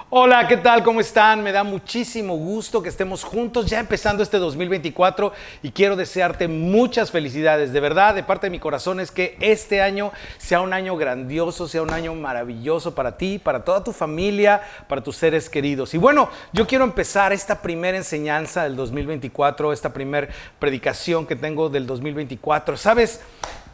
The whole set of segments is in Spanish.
Hola, ¿qué tal? ¿Cómo están? Me da muchísimo gusto que estemos juntos ya empezando este 2024 y quiero desearte muchas felicidades. De verdad, de parte de mi corazón es que este año sea un año grandioso, sea un año maravilloso para ti, para toda tu familia, para tus seres queridos. Y bueno, yo quiero empezar esta primera enseñanza del 2024, esta primera predicación que tengo del 2024. ¿Sabes?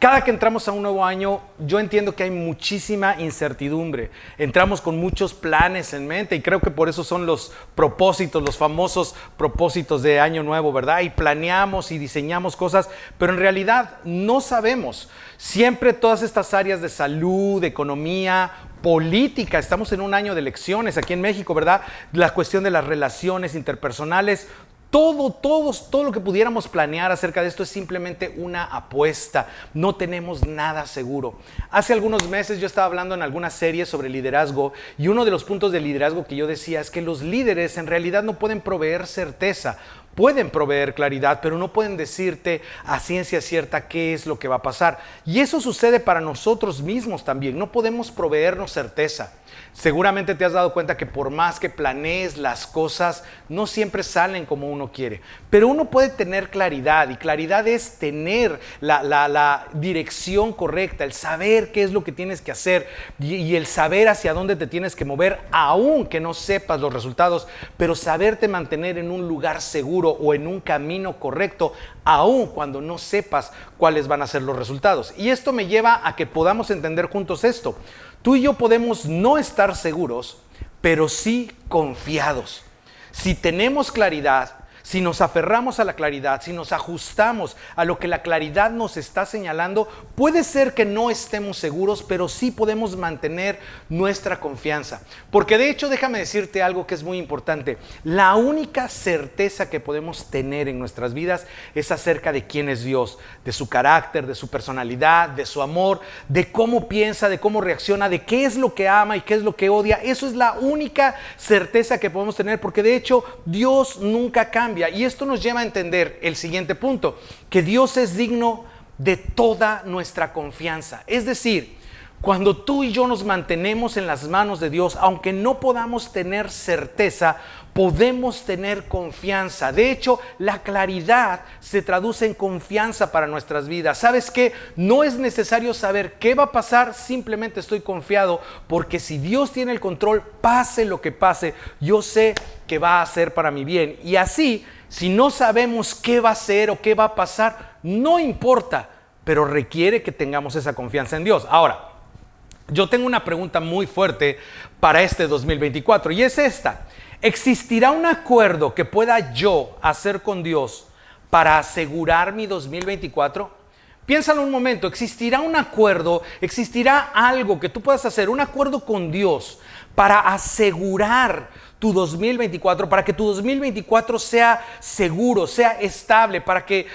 Cada que entramos a un nuevo año, yo entiendo que hay muchísima incertidumbre. Entramos con muchos planes en mente y creo que por eso son los propósitos, los famosos propósitos de año nuevo, ¿verdad? Y planeamos y diseñamos cosas, pero en realidad no sabemos. Siempre todas estas áreas de salud, de economía, política, estamos en un año de elecciones aquí en México, ¿verdad? La cuestión de las relaciones interpersonales. Todo lo que pudiéramos planear acerca de esto es simplemente una apuesta. No tenemos nada seguro. Hace algunos meses yo estaba hablando en alguna serie sobre liderazgo y uno de los puntos de liderazgo que yo decía es que los líderes en realidad no pueden proveer certeza. Pueden proveer claridad, pero no pueden decirte a ciencia cierta qué es lo que va a pasar. Y eso sucede para nosotros mismos también. No podemos proveernos certeza. Seguramente te has dado cuenta que por más que planees las cosas, no siempre salen como uno quiere. Pero uno puede tener claridad y claridad es tener la dirección correcta, el saber qué es lo que tienes que hacer y el saber hacia dónde te tienes que mover, aun que no sepas los resultados, pero saberte mantener en un lugar seguro o en un camino correcto, aun cuando no sepas cuáles van a ser los resultados. Y esto me lleva a que podamos entender juntos esto. Tú y yo podemos no estar seguros, pero sí confiados. Si tenemos claridad, si nos aferramos a la claridad, si nos ajustamos a lo que la claridad nos está señalando, puede ser que no estemos seguros, pero sí podemos mantener nuestra confianza. Porque de hecho, déjame decirte algo que es muy importante. La única certeza que podemos tener en nuestras vidas es acerca de quién es Dios, de su carácter, de su personalidad, de su amor, de cómo piensa, de cómo reacciona, de qué es lo que ama y qué es lo que odia. Eso es la única certeza que podemos tener, porque de hecho Dios nunca cambia. Y esto nos lleva a entender el siguiente punto, que Dios es digno de toda nuestra confianza. Es decir, cuando tú y yo nos mantenemos en las manos de Dios, aunque no podamos tener certeza, podemos tener confianza. De hecho, la claridad se traduce en confianza para nuestras vidas. ¿Sabes qué? No es necesario saber qué va a pasar, simplemente estoy confiado, porque si Dios tiene el control, pase lo que pase, yo sé que va a ser para mi bien. Y así, si no sabemos qué va a ser o qué va a pasar, no importa, pero requiere que tengamos esa confianza en Dios. Ahora, yo tengo una pregunta muy fuerte para este 2024 y es esta. ¿Existirá un acuerdo que pueda yo hacer con Dios para asegurar mi 2024? Piénsalo un momento, ¿existirá un acuerdo, existirá algo que tú puedas hacer, un acuerdo con Dios para asegurar tu 2024, para que tu 2024 sea seguro, sea estable, para que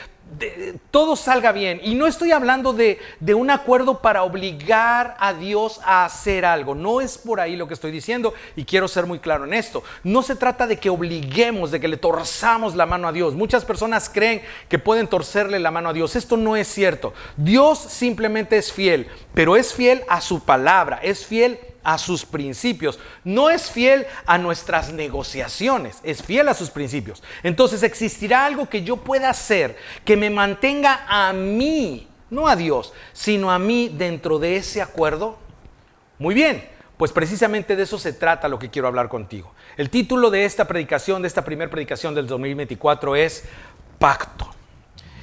todo salga bien? Y no estoy hablando de un acuerdo para obligar a Dios a hacer algo. No es por ahí lo que estoy diciendo y quiero ser muy claro en esto. No se trata de que obliguemos, de que le torzamos la mano a Dios. Muchas personas creen que pueden torcerle la mano a Dios. Esto no es cierto. Dios simplemente es fiel, pero es fiel a su palabra, es fiel a sus principios, no es fiel a nuestras negociaciones, es fiel a sus principios. Entonces, ¿existirá algo que yo pueda hacer que me mantenga a mí, no a Dios, sino a mí dentro de ese acuerdo? Muy bien, pues precisamente de eso se trata lo que quiero hablar contigo. El título de esta predicación, de esta primera predicación del 2024 es Pacto.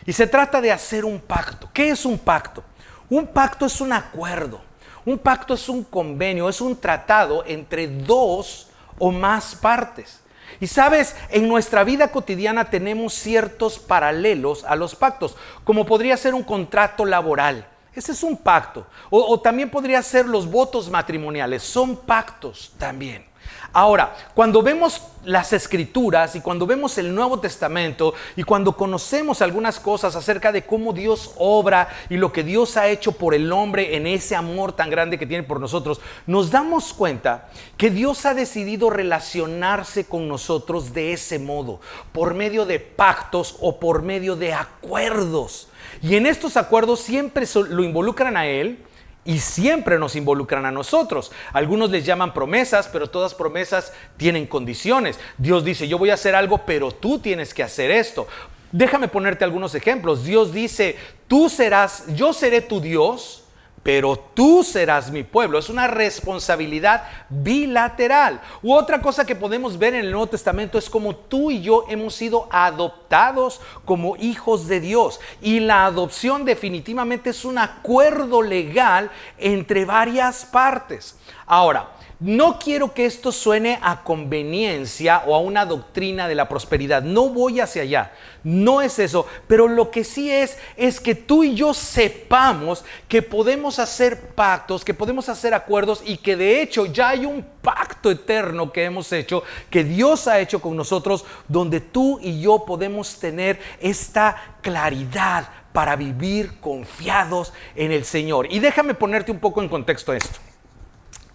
Y se trata de hacer un pacto. ¿Qué es un pacto? Un pacto es un acuerdo. Un pacto es un convenio, es un tratado entre dos o más partes. Y sabes, en nuestra vida cotidiana tenemos ciertos paralelos a los pactos, como podría ser un contrato laboral. Ese es un pacto. O también podría ser los votos matrimoniales, son pactos también. Ahora, cuando vemos las Escrituras y cuando vemos el Nuevo Testamento y cuando conocemos algunas cosas acerca de cómo Dios obra y lo que Dios ha hecho por el hombre en ese amor tan grande que tiene por nosotros, nos damos cuenta que Dios ha decidido relacionarse con nosotros de ese modo, por medio de pactos o por medio de acuerdos. Y en estos acuerdos siempre lo involucran a Él Y siempre nos involucran a nosotros. Algunos les llaman promesas, pero todas promesas tienen condiciones. Dios dice, yo voy a hacer algo, pero tú tienes que hacer esto. Déjame ponerte algunos ejemplos. Dios dice, yo seré tu Dios, pero tú serás mi pueblo. Es una responsabilidad bilateral. U otra cosa que podemos ver en el Nuevo Testamento es como tú y yo hemos sido adoptados como hijos de Dios. Y la adopción definitivamente es un acuerdo legal entre varias partes. Ahora, no quiero que esto suene a conveniencia o a una doctrina de la prosperidad. No voy hacia allá. No es eso. Pero lo que sí es que tú y yo sepamos que podemos hacer pactos, que podemos hacer acuerdos y que de hecho ya hay un pacto eterno que hemos hecho, que Dios ha hecho con nosotros, donde tú y yo podemos tener esta claridad para vivir confiados en el Señor. Y déjame ponerte un poco en contexto esto.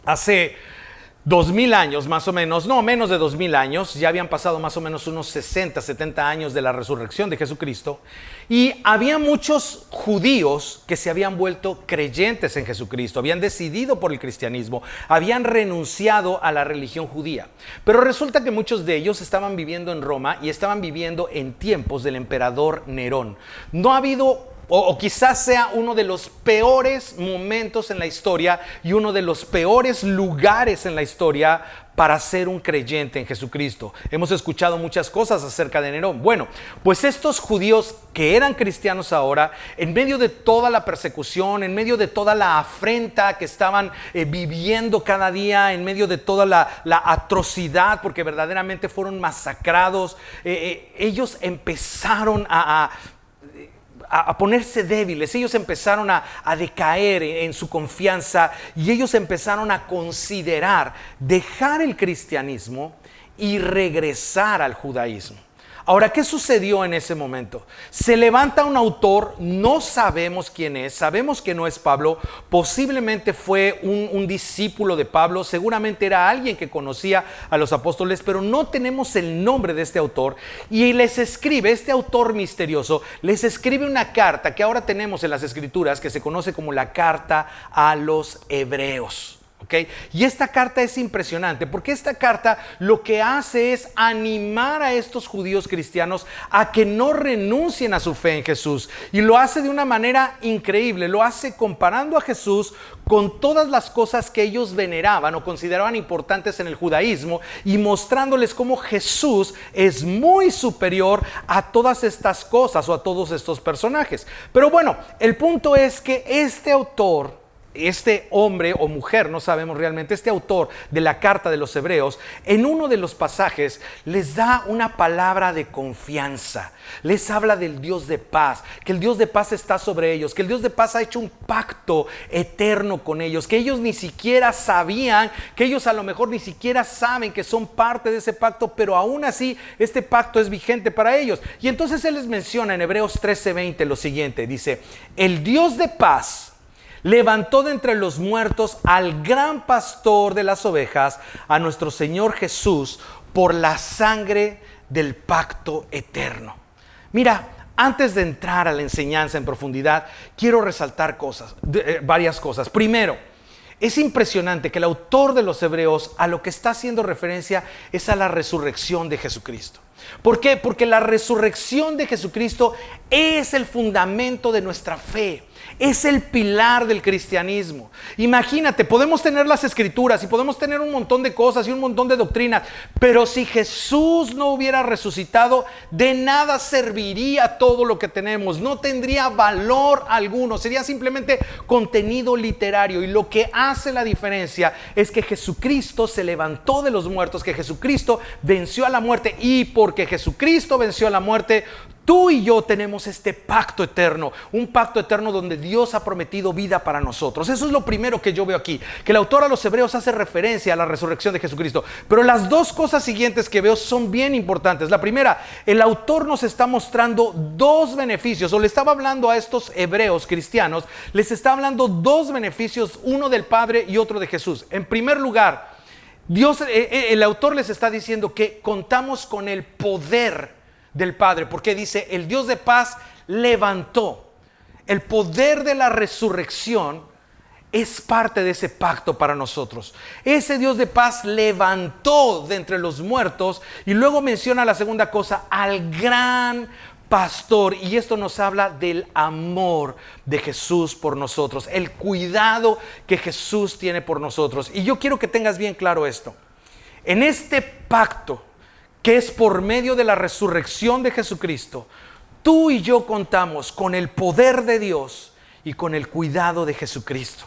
Hace 2000 años más o menos, no, menos de 2000 años, ya habían pasado más o menos unos 60, 70 años de la resurrección de Jesucristo, y había muchos judíos que se habían vuelto creyentes en Jesucristo, habían decidido por el cristianismo, habían renunciado a la religión judía. Pero resulta que muchos de ellos estaban viviendo en Roma y estaban viviendo en tiempos del emperador Nerón. No ha habido o quizás sea uno de los peores momentos en la historia y uno de los peores lugares en la historia para ser un creyente en Jesucristo. Hemos escuchado muchas cosas acerca de Nerón. Bueno, pues estos judíos que eran cristianos ahora, en medio de toda la persecución, en medio de toda la afrenta que estaban viviendo cada día, en medio de toda la atrocidad, porque verdaderamente fueron masacrados, ellos empezaron a ponerse débiles. Ellos empezaron a decaer en su confianza y ellos empezaron a considerar dejar el cristianismo y regresar al judaísmo. Ahora, ¿qué sucedió en ese momento? Se levanta un autor, no sabemos quién es, sabemos que no es Pablo, posiblemente fue un discípulo de Pablo, seguramente era alguien que conocía a los apóstoles, pero no tenemos el nombre de este autor, y les escribe, este autor misterioso, les escribe una carta que ahora tenemos en las Escrituras, que se conoce como la carta a los Hebreos. ¿Okay? Y esta carta es impresionante porque esta carta lo que hace es animar a estos judíos cristianos a que no renuncien a su fe en Jesús, y lo hace de una manera increíble. Lo hace comparando a Jesús con todas las cosas que ellos veneraban o consideraban importantes en el judaísmo, y mostrándoles cómo Jesús es muy superior a todas estas cosas o a todos estos personajes. Pero bueno, el punto es que este autor, este hombre o mujer, no sabemos realmente, este autor de la carta de los Hebreos, en uno de los pasajes les da una palabra de confianza. Les habla del Dios de paz, que el Dios de paz está sobre ellos, que el Dios de paz ha hecho un pacto eterno con ellos, que ellos ni siquiera sabían, que ellos a lo mejor ni siquiera saben que son parte de ese pacto, pero aún así este pacto es vigente para ellos. Y entonces él les menciona en Hebreos 13:20 lo siguiente, dice: el Dios de paz levantó de entre los muertos al gran pastor de las ovejas, a nuestro Señor Jesús, por la sangre del pacto eterno. Mira, antes de entrar a la enseñanza en profundidad, quiero resaltar varias cosas. Primero, es impresionante que el autor de los Hebreos a lo que está haciendo referencia es a la resurrección de Jesucristo. ¿Por qué? Porque la resurrección de Jesucristo es el fundamento de nuestra fe. Es el pilar del cristianismo. Imagínate, podemos tener las Escrituras y podemos tener un montón de cosas y un montón de doctrinas, pero si Jesús no hubiera resucitado, de nada serviría todo lo que tenemos. No tendría valor alguno, sería simplemente contenido literario. Y lo que hace la diferencia es que Jesucristo se levantó de los muertos, que Jesucristo venció a la muerte, y porque Jesucristo venció a la muerte, tú y yo tenemos este pacto eterno, un pacto eterno donde Dios ha prometido vida para nosotros. Eso es lo primero que yo veo aquí, que el autor a los Hebreos hace referencia a la resurrección de Jesucristo. Pero las dos cosas siguientes que veo son bien importantes. La primera, el autor nos está mostrando dos beneficios, o le estaba hablando a estos hebreos cristianos, les está hablando dos beneficios, uno del Padre y otro de Jesús. En primer lugar, el autor les está diciendo que contamos con el poder del Padre, porque dice: el Dios de paz levantó. El poder de la resurrección es parte de ese pacto para nosotros. Ese Dios de paz levantó de entre los muertos, y luego menciona la segunda cosa, al gran pastor, y esto nos habla del amor de Jesús por nosotros, el cuidado que Jesús tiene por nosotros. Y yo quiero que tengas bien claro esto. En este pacto, que es por medio de la resurrección de Jesucristo, tú y yo contamos con el poder de Dios y con el cuidado de Jesucristo.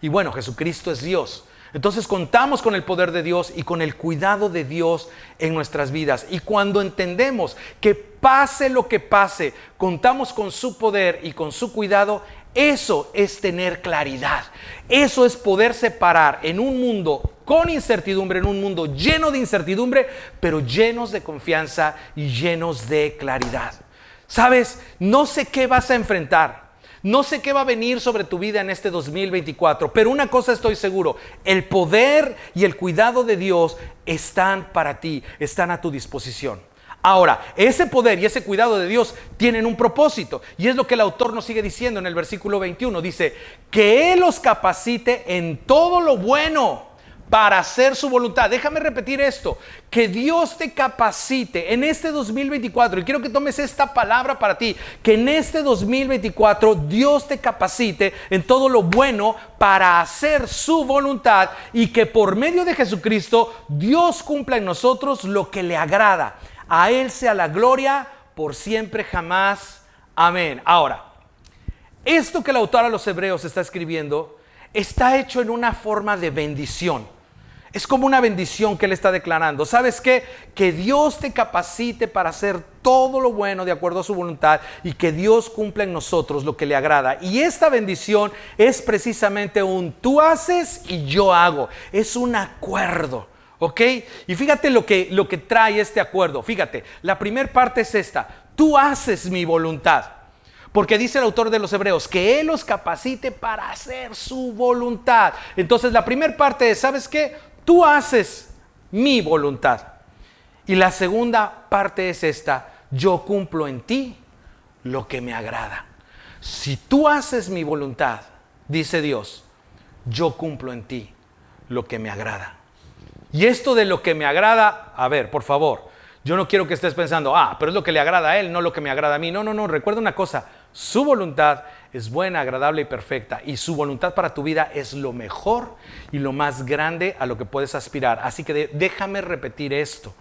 Y bueno, Jesucristo es Dios. Entonces contamos con el poder de Dios y con el cuidado de Dios en nuestras vidas. Y cuando entendemos que pase lo que pase, contamos con su poder y con su cuidado, eso es tener claridad. Eso es poder separar en un mundo con incertidumbre, en un mundo lleno de incertidumbre, pero llenos de confianza y llenos de claridad. ¿Sabes? No sé qué vas a enfrentar. No sé qué va a venir sobre tu vida en este 2024, pero una cosa estoy seguro, el poder y el cuidado de Dios están para ti, están a tu disposición. Ahora, ese poder y ese cuidado de Dios tienen un propósito, y es lo que el autor nos sigue diciendo en el versículo 21. Dice, que Él los capacite en todo lo bueno para hacer su voluntad. Déjame repetir esto, que Dios te capacite en este 2024, y quiero que tomes esta palabra para ti, que en este 2024 Dios te capacite en todo lo bueno para hacer su voluntad, y que por medio de Jesucristo Dios cumpla en nosotros lo que le agrada. A Él sea la gloria por siempre jamás. Amén. Ahora, esto que el autor a los Hebreos está escribiendo está hecho en una forma de bendición. Es como una bendición que Él está declarando. ¿Sabes qué? Que Dios te capacite para hacer todo lo bueno de acuerdo a su voluntad, y que Dios cumpla en nosotros lo que le agrada. Y esta bendición es precisamente un tú haces y yo hago. Es un acuerdo, ¿ok? Y fíjate lo que trae este acuerdo. Fíjate, la primera parte es esta: tú haces mi voluntad. Porque dice el autor de los Hebreos que Él los capacite para hacer su voluntad. Entonces la primera parte es, ¿sabes qué? Tú haces mi voluntad. Y la segunda parte es esta: yo cumplo en ti lo que me agrada. Si tú haces mi voluntad, dice Dios, yo cumplo en ti lo que me agrada. Y esto de lo que me agrada, a ver, por favor, yo no quiero que estés pensando, pero es lo que le agrada a Él, no lo que me agrada a mí. No, recuerda una cosa: su voluntad es buena, agradable y perfecta, y su voluntad para tu vida es lo mejor y lo más grande a lo que puedes aspirar. Así que déjame repetir esto,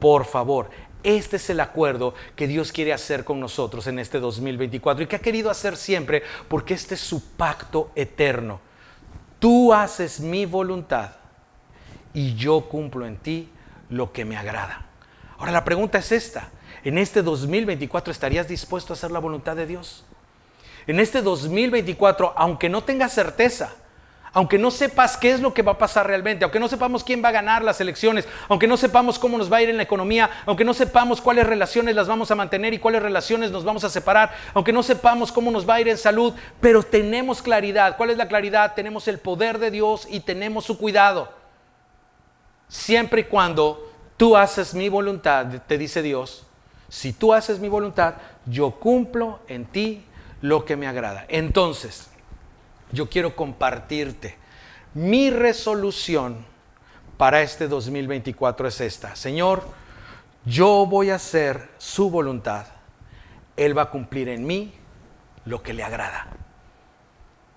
por favor. Este es el acuerdo que Dios quiere hacer con nosotros en este 2024, y que ha querido hacer siempre, porque este es su pacto eterno. Tú haces mi voluntad y yo cumplo en ti lo que me agrada. Ahora la pregunta es esta: en este 2024, ¿estarías dispuesto a hacer la voluntad de Dios? En este 2024, aunque no tengas certeza, aunque no sepas qué es lo que va a pasar realmente, aunque no sepamos quién va a ganar las elecciones, aunque no sepamos cómo nos va a ir en la economía, aunque no sepamos cuáles relaciones las vamos a mantener y cuáles relaciones nos vamos a separar, aunque no sepamos cómo nos va a ir en salud, pero tenemos claridad. ¿Cuál es la claridad? Tenemos el poder de Dios y tenemos su cuidado. Siempre y cuando tú haces mi voluntad, te dice Dios, si tú haces mi voluntad, yo cumplo en ti lo que me agrada. Entonces, yo quiero compartirte mi resolución para este 2024 es esta: Señor, yo voy a hacer su voluntad. Él va a cumplir en mí lo que le agrada.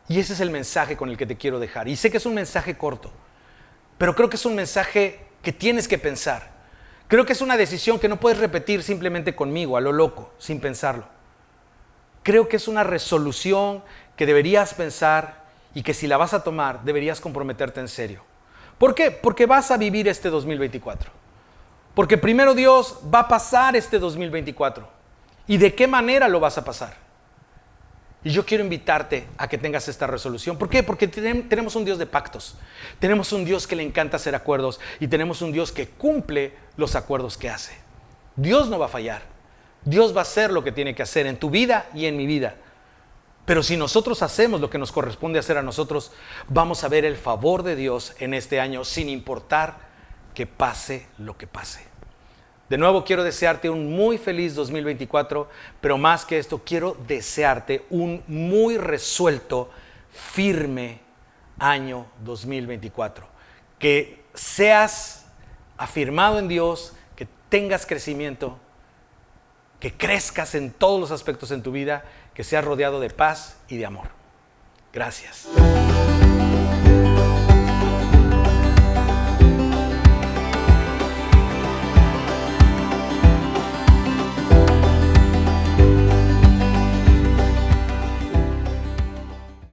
Y ese es el mensaje con el que te quiero dejar. Y sé que es un mensaje corto, pero creo que es un mensaje que tienes que pensar. Creo que es una decisión que no puedes repetir simplemente conmigo, a lo loco, sin pensarlo. Creo que es una resolución que deberías pensar, y que si la vas a tomar, deberías comprometerte en serio. ¿Por qué? Porque vas a vivir este 2024. Porque primero Dios va a pasar este 2024. ¿Y de qué manera lo vas a pasar? Y yo quiero invitarte a que tengas esta resolución. ¿Por qué? Porque tenemos un Dios de pactos. Tenemos un Dios que le encanta hacer acuerdos, y tenemos un Dios que cumple los acuerdos que hace. Dios no va a fallar. Dios va a hacer lo que tiene que hacer en tu vida y en mi vida. Pero si nosotros hacemos lo que nos corresponde hacer a nosotros, vamos a ver el favor de Dios en este año, sin importar que pase lo que pase. De nuevo quiero desearte un muy feliz 2024, pero más que esto, quiero desearte un muy resuelto, firme año 2024. Que seas afirmado en Dios, que tengas crecimiento, que crezcas en todos los aspectos en tu vida, que seas rodeado de paz y de amor. Gracias.